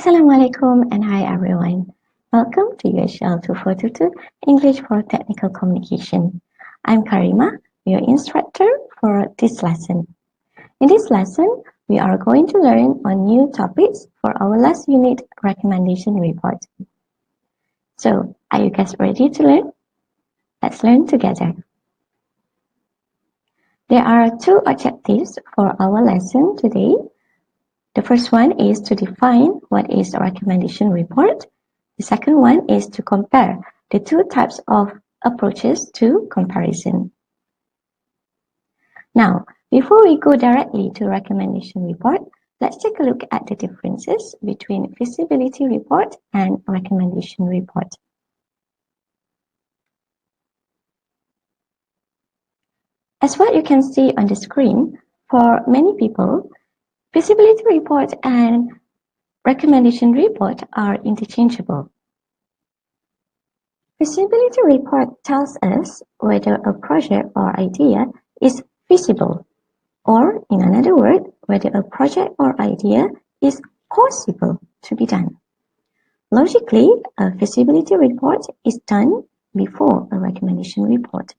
Assalamualaikum and hi everyone. Welcome to UHL2422 English for Technical Communication. I'm Karima, your instructor for this lesson. In this lesson, we are going to learn on new topics for our last unit recommendation report. So, are you guys ready to learn? Let's learn together. There are two objectives for our lesson today. The first one is to define what is a recommendation report. The second one is to compare the two types of approaches to comparison. Now, before we go directly to recommendation report, let's take a look at the differences between feasibility report and recommendation report. As what you can see on the screen, for many people, feasibility report and recommendation report are interchangeable. Feasibility report tells us whether a project or idea is feasible, or in another word, whether a project or idea is possible to be done. Logically, a feasibility report is done before a recommendation report.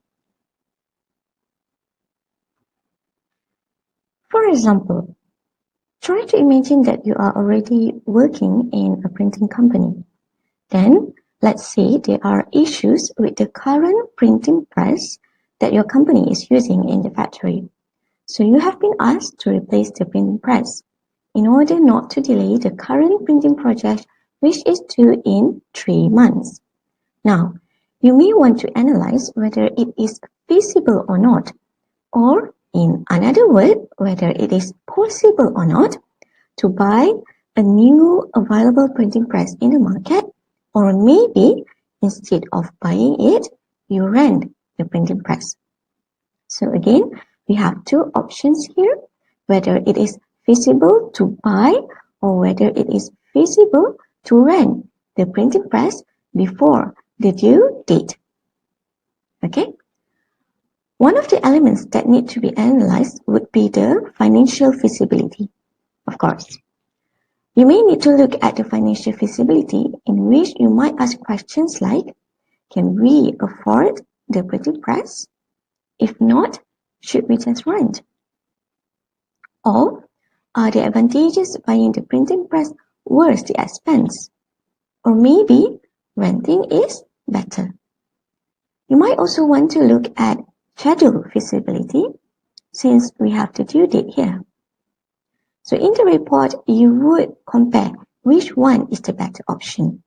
For example, try to imagine that you are already working in a printing company. Then, let's say there are issues with the current printing press that your company is using in the factory. So you have been asked to replace the printing press in order not to delay the current printing project, which is due in 3 months. Now, you may want to analyze whether it is feasible or not, or in another word, whether it is possible or not to buy a new available printing press in the market, or maybe instead of buying it, you rent the printing press. So again, we have two options here, whether it is feasible to buy or whether it is feasible to rent the printing press before the due date. Okay? One of the elements that need to be analyzed would be the financial feasibility, of course. You may need to look at the financial feasibility in which you might ask questions like, can we afford the printing press? If not, should we just rent? Or are the advantages buying the printing press worth the expense? Or maybe renting is better. You might also want to look at schedule feasibility since we have the due date here. So in the report, you would compare which one is the better option,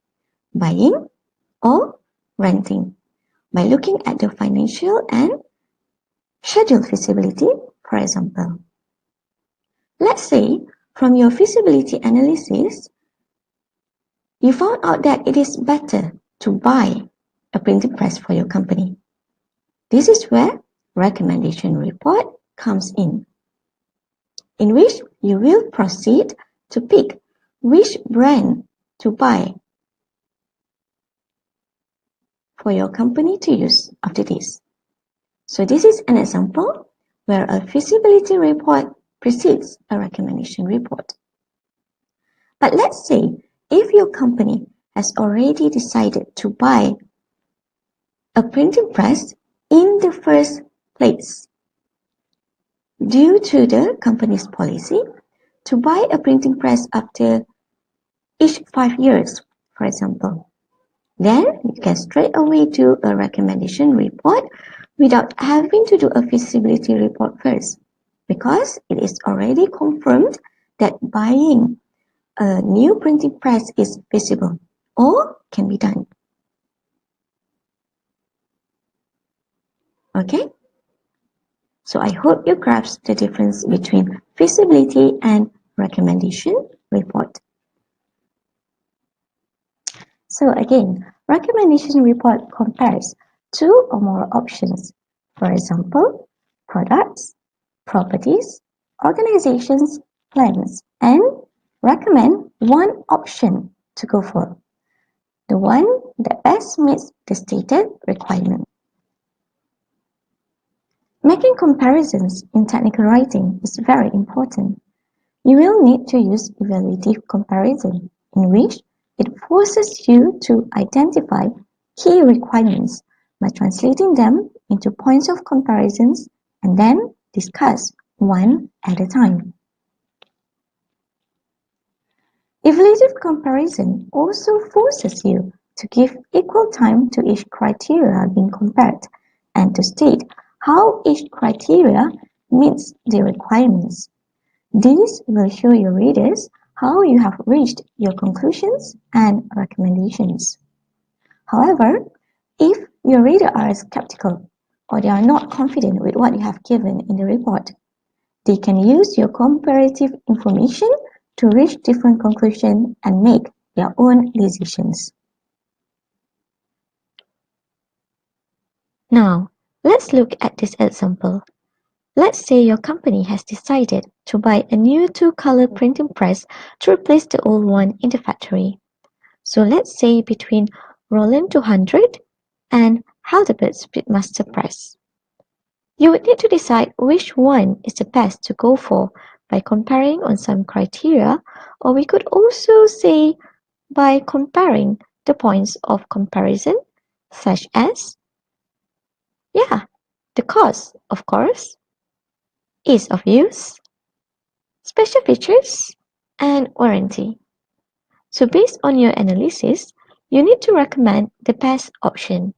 buying or renting, by looking at the financial and schedule feasibility, for example. Let's say from your feasibility analysis, you found out that it is better to buy a printing press for your company. This is where recommendation report comes in which you will proceed to pick which brand to buy for your company to use after this. So this is an example where a feasibility report precedes a recommendation report. But let's say if your company has already decided to buy a printing press in the first place, due to the company's policy to buy a printing press after each 5 years, for example, then you can straight away do a recommendation report without having to do a feasibility report first, because it is already confirmed that buying a new printing press is feasible or can be done. Okay? So I hope you grasp the difference between feasibility and recommendation report. So again, recommendation report compares 2 or more options. For example, products, properties, organizations, plans, and recommend one option to go for, the one that best meets the stated requirement. Making comparisons in technical writing is very important. You will need to use evaluative comparison in which it forces you to identify key requirements by translating them into points of comparisons and then discuss one at a time. Evaluative comparison also forces you to give equal time to each criteria being compared and to state how each criteria meets the requirements. This will show your readers how you have reached your conclusions and recommendations. However, if your readers are skeptical or they are not confident with what you have given in the report, they can use your comparative information to reach different conclusions and make their own decisions. Now, let's look at this example. Let's say your company has decided to buy a new two-color printing press to replace the old one in the factory. So let's say between Roland 200 and Heidelberg Speedmaster Press. You would need to decide which one is the best to go for by comparing on some criteria, or we could also say by comparing the points of comparison, such as, the cost, of course, ease of use, special features, and warranty. So based on your analysis, you need to recommend the best option,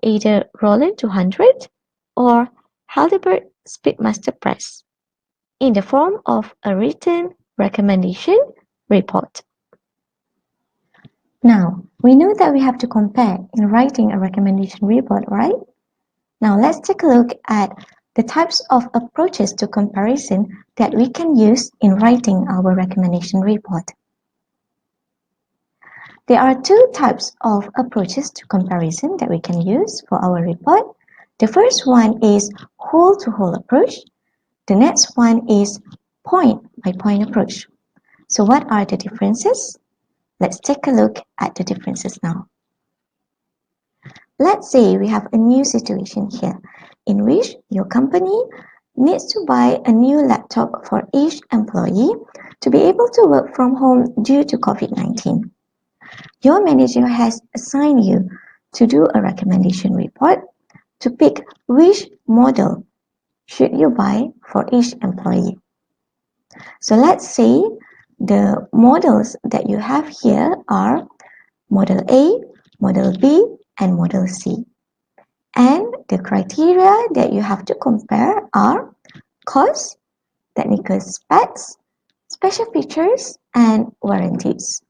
either Roland 200 or Heidelberg Speedmaster Press, in the form of a written recommendation report. Now, we know that we have to compare in writing a recommendation report, right? Now, let's take a look at the types of approaches to comparison that we can use in writing our recommendation report. There are two types of approaches to comparison that we can use for our report. The first one is whole-to-whole approach. The next one is point-by-point approach. So what are the differences? Let's take a look at the differences now. Let's say we have a new situation here in which your company needs to buy a new laptop for each employee to be able to work from home due to COVID-19. Your manager has assigned you to do a recommendation report to pick which model should you buy for each employee. So let's say the models that you have here are Model A, Model B, and Model C. And the criteria that you have to compare are cost, technical specs, special features, and warranties.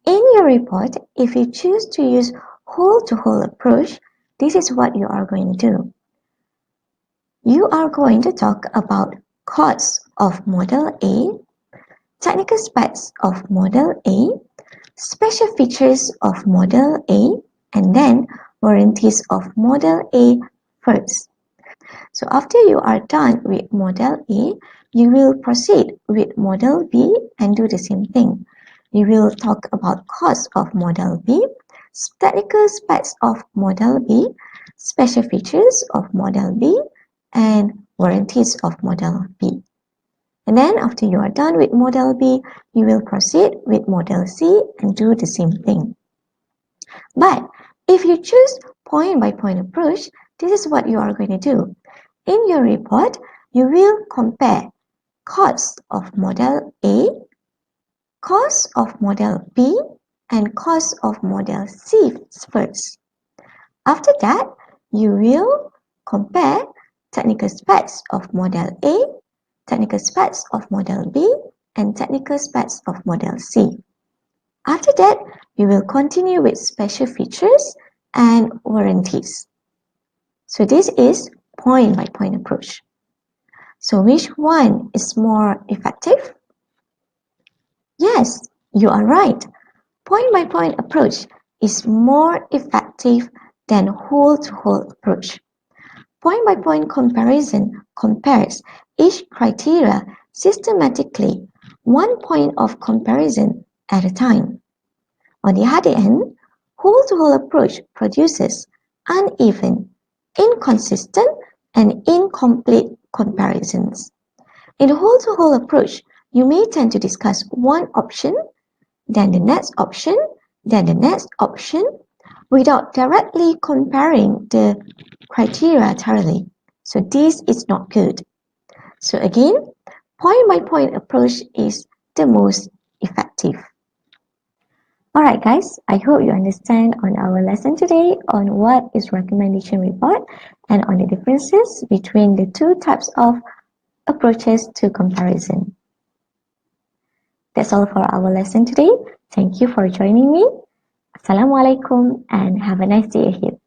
In your report, if you choose to use whole-to-whole approach, this is what you are going to do. You are going to talk about costs of Model A, technical specs of Model A, special features of Model A, and then warranties of Model A first. So after you are done with Model A, you will proceed with Model B and do the same thing. You will talk about cost of Model B, technical specs of Model B, special features of Model B, and warranties of Model B. And then after you are done with Model B, you will proceed with Model C and do the same thing. But if you choose point-by-point approach, this is what you are going to do. In your report, you will compare costs of Model A, cost of Model B, and cost of Model C first. After that, you will compare technical specs of Model A, technical specs of Model B, and technical specs of Model C. After that, we will continue with special features and warranties. So this is point-by-point approach. So which one is more effective? Yes, you are right. Point-by-point approach is more effective than whole-to-whole approach. Point-by-point comparison compares each criteria systematically, one point of comparison at a time. On the other hand, whole-to-whole approach produces uneven, inconsistent, and incomplete comparisons. In the whole-to-whole approach, you may tend to discuss one option then the next option, then the next option, without directly comparing the criteria thoroughly. So this is not good. So again, point-by-point approach is the most effective. Alright guys, I hope you understand on our lesson today on what is recommendation report and on the differences between the two types of approaches to comparison. That's all for our lesson today. Thank you for joining me. Assalamualaikum and have a nice day ahead.